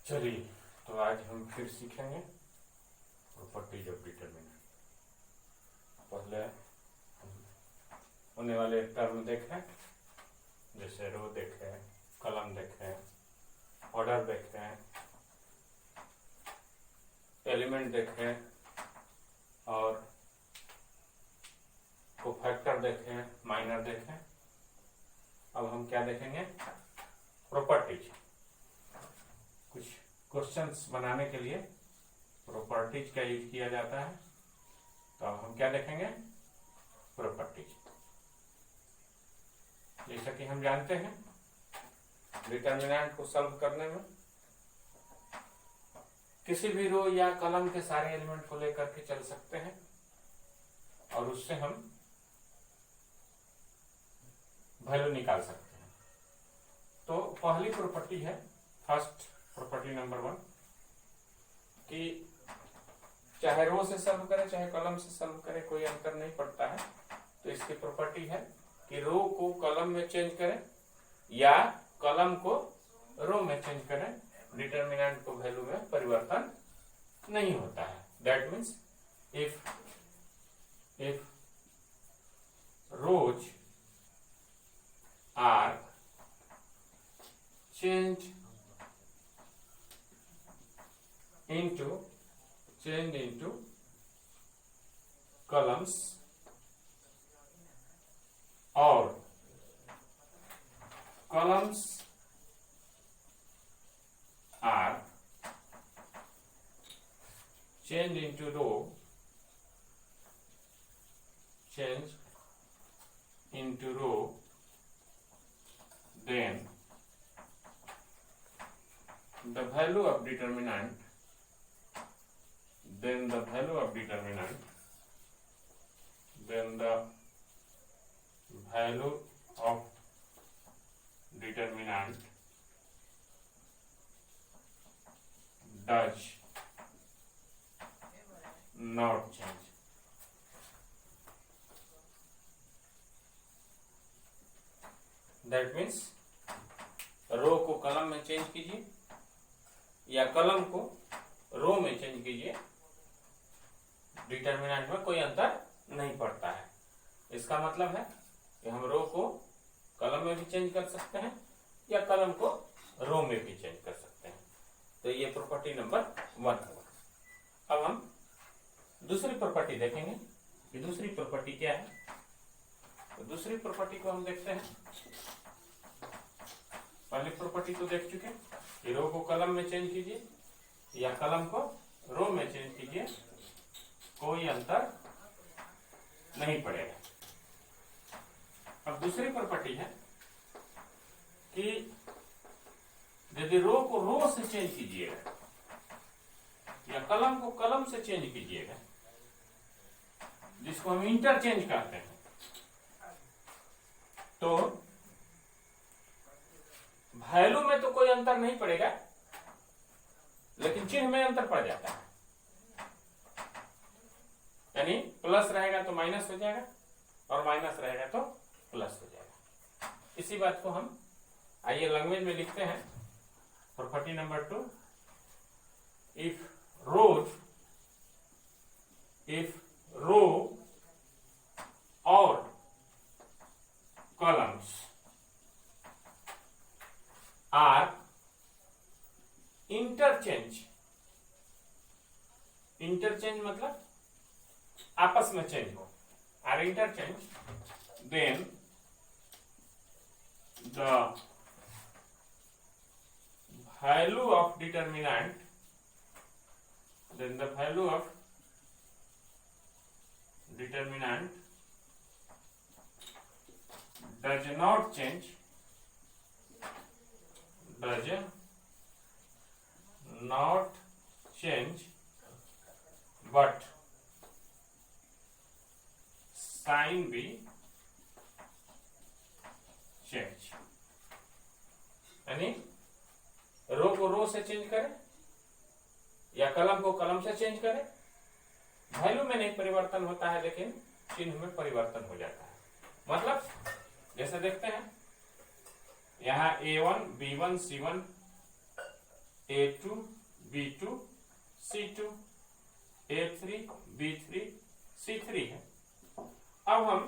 चलिए, तो आज हम फिर सीखेंगे प्रॉपर्टीज ऑफ डिटरमिनेंट। पहले होने वाले टर्म देखें, जैसे रो देखें, कलम देखें, ऑर्डर देखें, एलिमेंट देखें और कोफैक्टर देखें, माइनर देखें। अब हम क्या देखेंगे? प्रॉपर्टीज। कुछ क्वेश्चंस बनाने के लिए प्रॉपर्टीज का यूज किया जाता है। तो अब हम क्या देखेंगे? प्रॉपर्टीज। जैसा कि हम जानते हैं, डिटरमिनेंट को सॉल्व करने में किसी भी रो या कॉलम के सारे एलिमेंट को लेकर के चल सकते हैं और उससे हम वैल्यू निकाल सकते हैं। तो पहली प्रॉपर्टी है, फर्स्ट प्रॉपर्टी नंबर 1, कि चाहे रो से सॉल्व करें चाहे कॉलम से सॉल्व करें, कोई अंतर नहीं पड़ता है। तो इसकी प्रॉपर्टी है कि रो को कॉलम में चेंज करें या कॉलम को रो में चेंज करें, डिटरमिनेंट को वैल्यू में परिवर्तन नहीं होता है। That means if rows are changed into columns or columns are changed into row, then the value of determinant does not change. That means रो को कॉलम में चेंज कीजिए या कॉलम को रो में चेंज कीजिए, डिटरमिनेंट में कोई अंतर नहीं पड़ता है। इसका मतलब है कि हम रो को कॉलम में भी चेंज कर सकते हैं या कॉलम को रो में भी चेंज कर सकते हैं। तो ये प्रॉपर्टी नंबर 1 होगा। अब हम दूसरी प्रॉपर्टी देखेंगे कि दूसरी प्रॉपर्टी क्या है। तो दूसरी प्रॉपर्टी को हम देखते हैं। पहली प्रॉपर्टी तो देख चुके कि रो को कॉलम में चेंज कीजिए या कॉलम को रो में चेंज कीजिए, कोई अंतर नहीं पड़ेगा। अब दूसरी प्रॉपर्टी है कि यदि रो को रो से चेंज कीजिएगा या कॉलम को कॉलम से चेंज कीजिएगा, जिसको हम इंटरचेंज कहते हैं, तो वैल्यू में तो कोई अंतर नहीं पड़ेगा, लेकिन चिन्ह में अंतर पड़ जाता है। यानी प्लस रहेगा तो माइनस हो जाएगा और माइनस रहेगा तो प्लस हो जाएगा। इसी बात को हम आइए लैंग्वेज में लिखते हैं। प्रॉपर्टी नंबर 2, इफ रो और कॉलम्स आर इंटरचेंज मतलब आपस में चेंज हो, are interchange, then the value of determinant does not change, but sign भी change। यानी रो को रो से चेंज करें या कलम को कलम से चेंज करें, वैल्यू में नहीं परिवर्तन होता है लेकिन चिन्ह में परिवर्तन हो जाता है। मतलब जैसे देखते हैं यहाँ A1, B1, C1 A2 B2 C2 A3 B3 C3 है। अब हम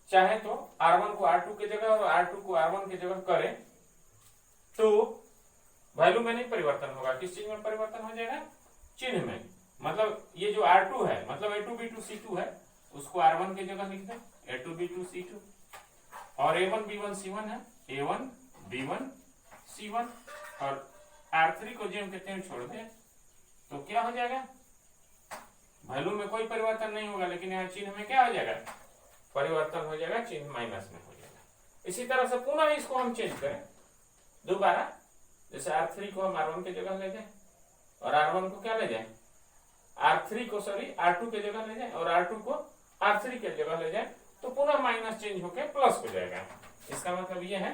चाहे तो R1 को R2 की जगह और R2 को R1 की जगह करें तो वैल्यू में नहीं परिवर्तन होगा। किस चीज में परिवर्तन हो जाएगा? चिन्ह में। मतलब ये जो R2 है मतलब A2 B2 C2 है उसको R1 की जगह लिख दें A2 B2 C2 और A1 B1 C1 है A1 B1 C1 और R3 को जेम कहते हैं छोड़ दें तो क्या हो जाएगा? वैल्यू में कोई परिवर्तन नहीं होगा लेकिन यहाँ चिन्ह में क्या हो जाएगा? परिवर्तन हो जाएगा, चिन्ह माइनस में हो जाएगा। इसी तरह से पुनः इसको हम चेंज करें दोबारा, जैसे R3 को हम R1 की जगह ले जाए और R1 को क्या ले जाए? R3 को R2 की जगह ले जाए और R2 को R3 की जगह ले जाए तो पुनः माइनस चेंज होकर प्लस हो जाएगा। इसका मतलब ये है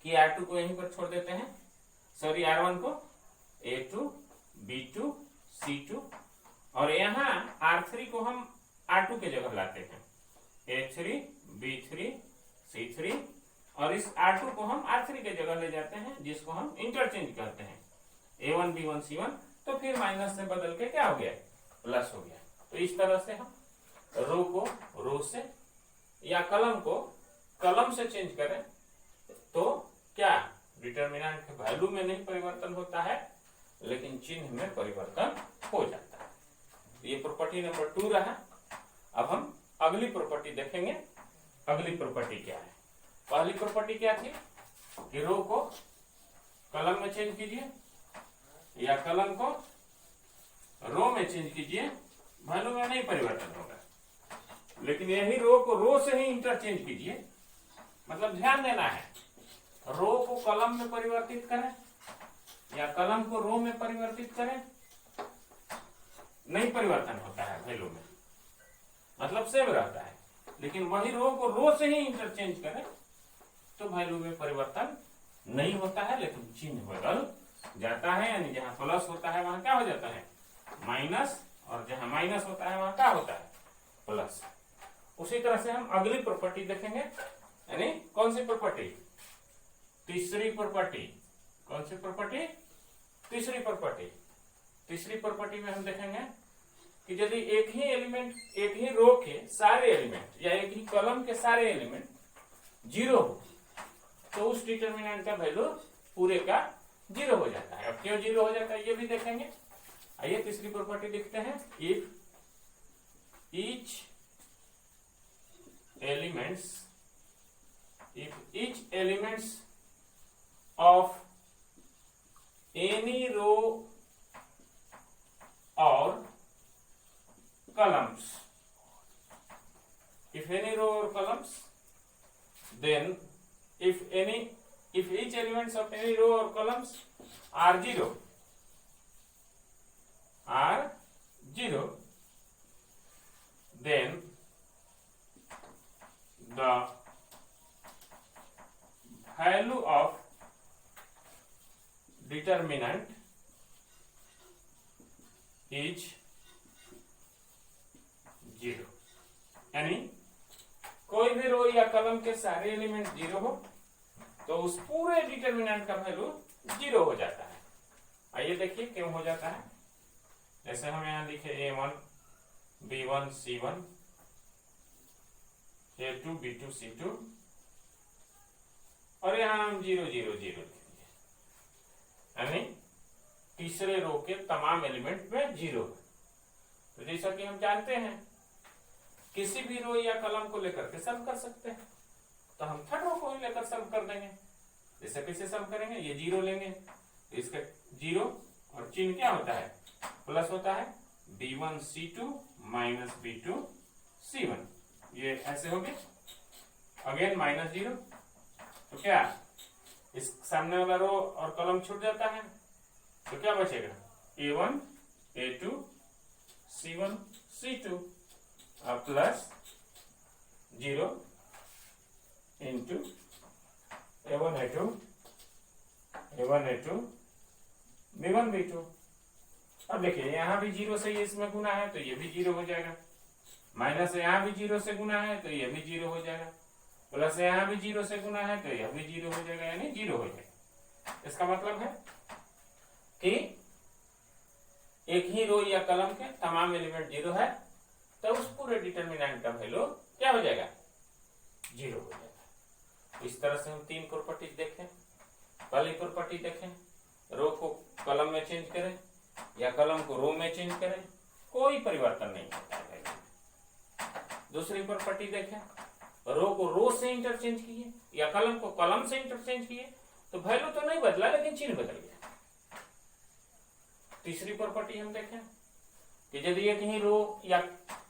कि R2 को यहीं पर छोड़ देते हैं, R1 को A2 B2 C2 और यहाँ R3 को हम R2 की जगह लाते हैं A3 B3 C3 और इस R2 को हम R3 की जगह ले जाते हैं जिसको हम इंटरचेंज करते हैं A1 B1 C1 तो फिर माइनस से बदल के क्या हो गया? प्लस हो गया। तो इस तरह से हम रो को रो से या कलम को कलम से चेंज करें तो क्या डिटरमिनेंट के वैल्यू में नहीं परिवर्तन होता है लेकिन चिन्ह में परिवर्तन हो जाता है। ये प्रॉपर्टी नंबर 2 रहा। अब हम अगली प्रॉपर्टी देखेंगे। अगली प्रॉपर्टी क्या है? पहली प्रॉपर्टी क्या थी कि रो को कलम में चेंज कीजिए या कलम को रो में चेंज कीजिए, वैल्यू में नहीं परिवर्तन होगा। लेकिन यही रो को रो से ही इंटरचेंज कीजिए, मतलब ध्यान देना है रो को कलम में परिवर्तित करें या कलम को रो में परिवर्तित करें, नहीं परिवर्तन होता है वैल्यू में, मतलब सेम रहता है। लेकिन वही रो को रो से ही इंटरचेंज करें तो वैल्यू में परिवर्तन नहीं होता है लेकिन चिन्ह बदल जाता है। यानी जहां प्लस होता है वहां क्या हो जाता है? माइनस, और जहां माइनस होता है वहां क्या होता है? प्लस। उसी तरह से हम अगली प्रॉपर्टी देखेंगे, यानी कौन सी प्रॉपर्टी? तीसरी प्रॉपर्टी। कौन सी प्रॉपर्टी? तीसरी प्रॉपर्टी। तीसरी प्रॉपर्टी में हम देखेंगे कि यदि एक ही एलिमेंट, एक ही रो के सारे एलिमेंट या एक ही कॉलम के सारे एलिमेंट जीरो हो तो उस डिटरमिनेंट का वैल्यू पूरे का जीरो हो जाता है। अब क्यों जीरो हो जाता है ये भी देखेंगे। आइए तीसरी प्रॉपर्टी देखते हैं। If each elements of any row or columns, if any row or columns, then if each elements of any row or columns are zero, then the value of determinant is zero. यानी कोई भी रो या column के सारे element zero हो तो उस पूरे डिटरमिनेंट का वैल्यू जीरो हो जाता है। आइए देखिए क्यों हो जाता है। जैसे हम यहां लिखे A1 B1 C1 A2 B2 C2 और यहां हम 0 0 0 लिख दिए, यानी तीसरे रो के तमाम एलिमेंट में जीरो है। तो जैसा कि हम जानते हैं किसी भी रो या कॉलम को लेकर के सम कर सकते हैं, तो हम थर्ड रो को ही लेकर सम कर देंगे। जैसे कैसे सम करेंगे? ये जीरो लेंगे, इसका जीरो और चिन्ह क्या होता है? प्लस होता है B1 C2 minus B2 C1, ये ऐसे हो गए। अगेन माइनस जीरो, तो क्या इस सामने वाला रो और कॉलम छूट जाता है तो क्या बचेगा? A1 A2 C1 C2 plus 0 into A1 A2 B1 B2। अब देखिए यहाँ भी 0 से ये इसमें गुना है तो ये भी 0 हो जाएगा, माइनस यहाँ भी 0 से गुना है तो ये भी 0 हो जाएगा, प्लस यहाँ भी 0 से गुना है तो यह भी 0 हो जाएगा, यानी 0 हो जाएगा। इसका मतलब है कि एक ही रो या कलम के तमाम एलिमेंट 0 है, तो उस पूरे डिटर्मिनेंट का वैल्यू क्या हो जाएगा, 0 हो जाएगा। इस तरह से हम 3 प्रॉपर्टीज देखें। पहली प्रॉपर्टी देखें, रो को कलम में चेंज करें या कलम को रो में चेंज करें, कोई परिवर्तन नहीं होता है। दूसरी प्रॉपर्टी देखें, रो को रो से इंटरचेंज किए या कलम को कलम से इंटरचेंज किए तो वैल्यू तो नहीं बदला लेकिन चिन्ह बदल गया। तीसरी प्रॉपर्टी हम देखें कि यदि एक ही रो या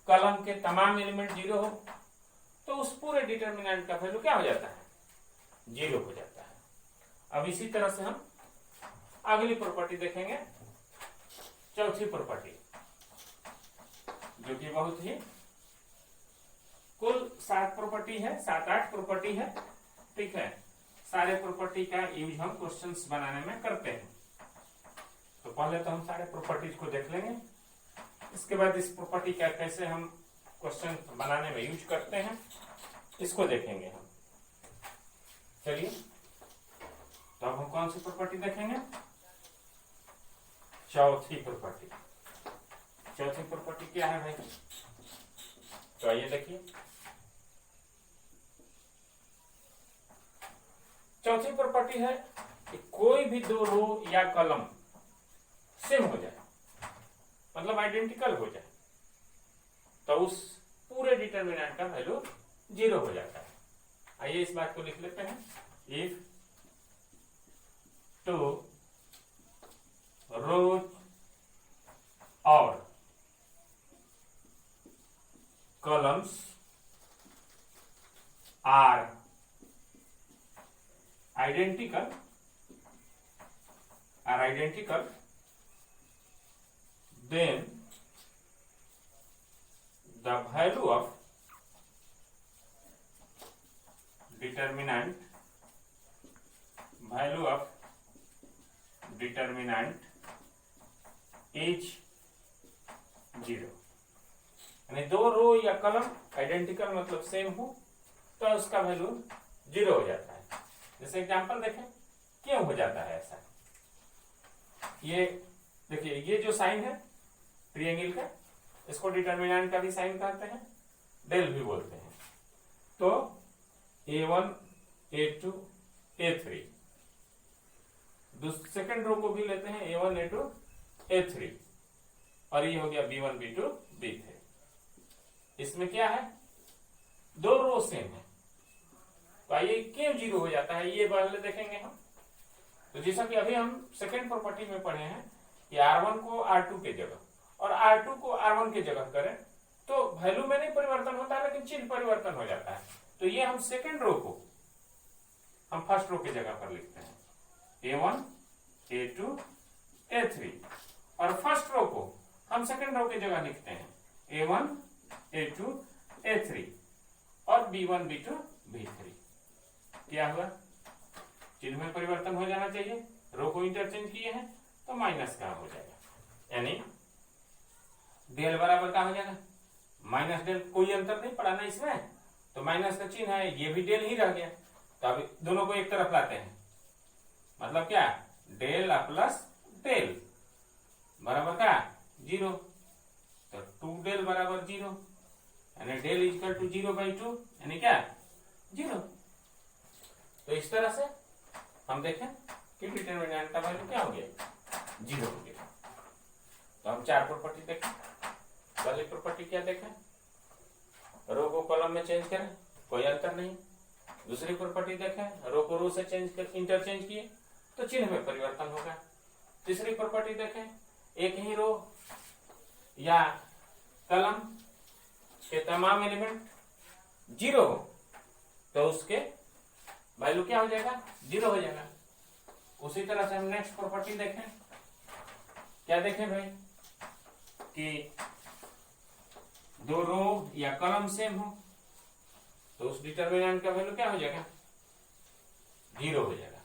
कलम के तमाम एलिमेंट 0 हो तो उस पूरे डिटर्मिनेंट का वैल्यू क्या हो जाता है, 0 हो जाता है। अब इसी तरह से हम अगली प्रॉपर्टी देखेंगे, चौथी प्रॉपर्टी, जो कि बहुत ही कुल 7 प्रॉपर्टी है, 7-8 प्रॉपर्टी है, ठीक है। सारे प्रॉपर्टी का यूज हम क्वेश्चंस बनाने में करते हैं। तो पहले तो हम सारे प्रॉपर्टीज को देख लेंगे, इसके बाद इस प्रॉपर्टी का कैसे हम क्वेश्चन बनाने में यूज करते हैं इसको देखेंगे हम। चलिए, तो अब हम कौन सी प्रॉपर्टी देखेंगे, चौथी प्रॉपर्टी। चौथी प्रॉपर्टी क्या है भाई, तो आइए देखिए। चौथी प्रॉपर्टी है कि कोई भी दो रो या कलम सेम हो जाए, मतलब आइडेंटिकल हो जाए, तो उस पूरे डिटर्मिनेंट का वैल्यू 0 हो जाता है। आइए इस बात को लिख लेते हैं, इफ टू रोज और columns are identical then the value of determinant is 0। यानी दो रो या कलम आइडेंटिकल मतलब सेम हो तो उसका वैल्यू 0 हो जाता है। जैसे एग्जांपल देखें, क्यों हो जाता है ऐसा। ये देखिए, ये जो साइन है ट्रायंगल का, इसको डिटर्मिनेंट का भी साइन कहते हैं, डेल भी बोलते हैं। तो A1 A2 A3, second row को भी लेते हैं A1 A2 A3, और ये हो गया B1 B2 B3। इसमें क्या है, दो रो सेम है, तो आइए क्यों 0 हो जाता है ये पहले देखेंगे हम। तो जैसा कि अभी हम सेकेंड प्रॉपर्टी में पढ़े हैं कि R1 को R2 के जगह और R2 को R1 के जगह करें तो वैल्यू में नहीं परिवर्तन होता है लेकिन चिन्ह परिवर्तन हो जाता है। तो ये हम सेकेंड रो को हम फर्स्ट रो के जगह पर लिखते हैं A1 A2 A3, और फर्स्ट रो को हम सेकेंड रो के जगह लिखते हैं A1 A2 A3 और B1 B2 B3। क्या हुआ, चिन्ह में परिवर्तन हो जाना चाहिए, रो को इंटरचेंज किए हैं तो माइनस का हो जाएगा, यानी डेल बराबर का हो जाएगा माइनस डेल। कोई अंतर नहीं पड़ा ना इसमें, तो माइनस का चिन्ह है, ये भी डेल ही रह गया। तो अब दोनों को एक तरफ लाते हैं, मतलब क्या, डेल प्लस डेल बराबर का 0, तो 2 डेल बराबर 0, यानी डेल इक्वल टू 0/2, यानी क्या 0। तो इस तरह से हम देखें कि डिटर्मिनेंट का वैल्यू क्या हो गया, 0 हो गया। तो हम 4 प्रॉपर्टी देखें। पहली प्रॉपर्टी क्या देखें, रो को कॉलम में चेंज करें, कोई अंतर नहीं। दूसरी प्रॉपर्टी देखें, रो को रो से इंटरचेंज किए तो चिन्ह में परिवर्तन होगा। तीसरी प्रॉपर्टी देखें, एक ही रो या कलम के तमाम एलिमेंट 0 हो तो उसके वैल्यू क्या हो जाएगा, 0 हो जाएगा। उसी तरह से हम नेक्स्ट प्रॉपर्टी देखें, क्या देखें भाई, कि दो रो या कलम सेम हो तो उस डिटर्मिनेंट का वैल्यू क्या हो जाएगा, 0 हो जाएगा।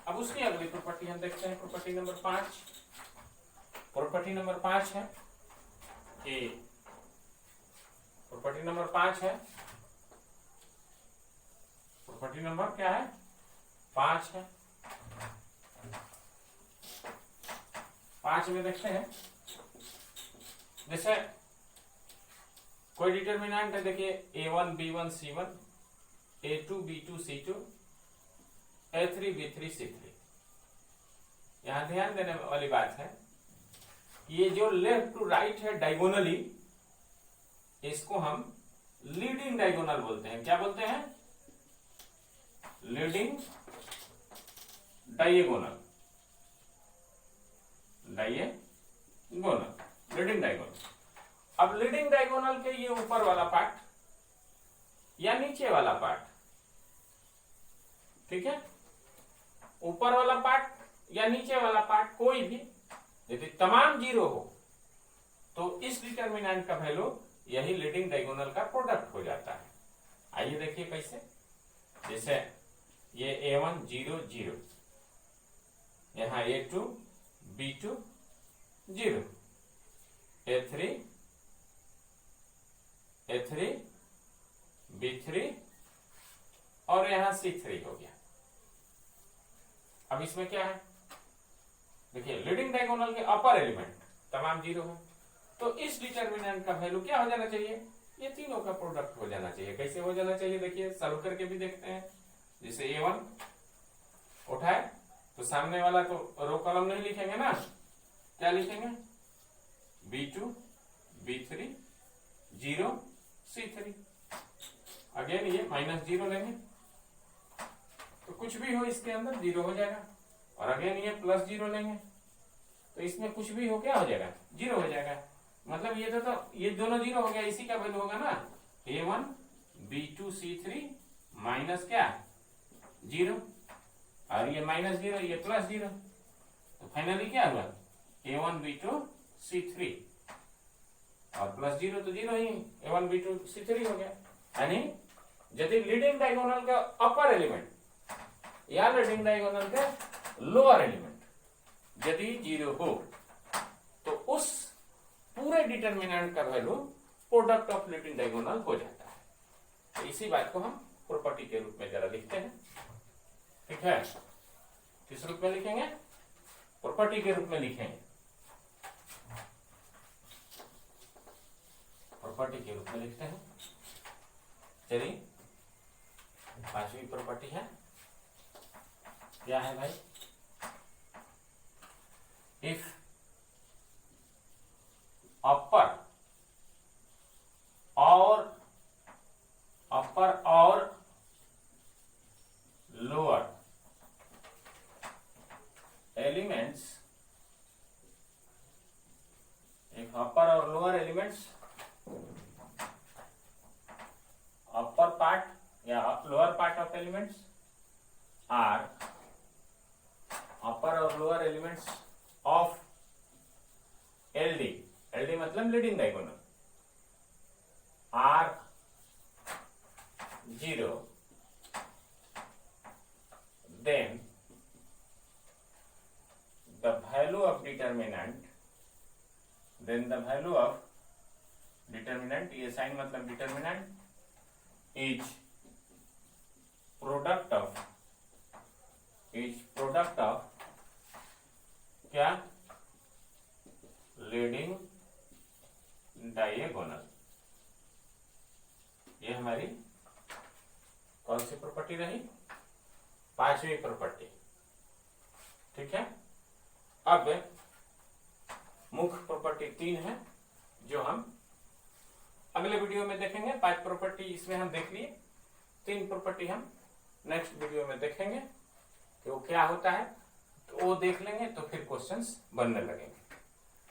अब उसकी अगली प्रॉपर्टी हम देखते हैं, प्रॉपर्टी नंबर 5। प्रॉपर्टी नंबर 5 है कि प्रॉपर्टी नंबर 5 है, प्रॉपर्टी नंबर क्या है, 5 है 5 में देखते हैं। जैसे कोई डिटर्मिनेंट है, देखिए A1 B1 C1, A2 B2 C2, A3 B3 C3। यहां ध्यान देने वाली बात है, ये जो लेफ्ट टू राइट है डायगोनली, इसको हम लीडिंग डायगोनल बोलते हैं। क्या बोलते हैं? Leading diagonal, leading diagonal. अब लीडिंग डायगोनल के ये ऊपर वाला पार्ट या नीचे वाला पार्ट, ठीक है, ऊपर वाला पार्ट या नीचे वाला पार्ट कोई भी यदि तमाम जीरो हो तो इस डिटर्मिनेंट का वैल्यू यही लीडिंग डायगोनल का प्रोडक्ट हो जाता है। आइए देखिए कैसे। जैसे ये A1 0 0, यहां A2 B2 0, A3 B3 और यहां C3 हो गया। अब इसमें क्या है, देखिए लीडिंग डायगोनल के अपर एलिमेंट तमाम जीरो है, तो इस डिटर्मिनेंट का वैल्यू क्या हो जाना चाहिए? ये तीनों का प्रोडक्ट हो जाना चाहिए। कैसे हो जाना चाहिए? देखिए सॉल्व करके भी देखते हैं। जैसे A1 उठाए तो सामने वाला तो रो कॉलम नहीं लिखेंगे ना, क्या लिखेंगे? B2 B3 0 C3। अगेन ये -0 लेंगे तो कुछ भी हो इसके अंदर 0 हो जाएगा, और अगेन ये +0 लेंगे तो इसमें कुछ भी हो क्या हो जाएगा? 0 हो जाएगा। मतलब ये तो ये दोनों 0 हो गया, इसी का वैल्यू होगा ना A1 B2 C3 माइनस क्या 0, और ये -0 ये +0, तो फाइनली क्या हुआ? A1 B2 C3 और +0 तो 0 ही, A1 B2 C3 हो गया। यानी यदि लीडिंग डायगोनल का अपर एलिमेंट या लीडिंग डायगोनल का लोअर एलिमेंट यदि 0 हो तो उस पूरे डिटर्मिनेंट का value product of leading diagonal हो जाता है। तो इसी बात को हम प्रॉपर्टी के रूप में जरा लिखते हैं, ठीक है। किस रूप में लिखेंगे? प्रॉपर्टी के रूप में लिखेंगे, प्रॉपर्टी के रूप में लिखते हैं। चलिए 5वीं प्रॉपर्टी है, क्या है भाई? इफ अपर और लोअर एलिमेंट्स, एक अपर और लोअर एलिमेंट्स, अपर पार्ट या lower part of elements are upper और lower elements of LD, LD मतलब leading diagonal, are 0, then the value of determinant, ये साइन मतलब डिटर्मिनेंट इज प्रोडक्ट ऑफ क्या? Leading diagonal. ये हमारी कौन सी प्रॉपर्टी रही? 5वीं प्रॉपर्टी, ठीक है। अब मुख्य प्रॉपर्टी 3 है जो हम अगले वीडियो में देखेंगे। 5 प्रॉपर्टी इसमें हम देख लिए, 3 प्रॉपर्टी हम नेक्स्ट वीडियो में देखेंगे कि वो क्या होता है, तो वो देख लेंगे तो फिर क्वेश्चंस बनने लगेंगे।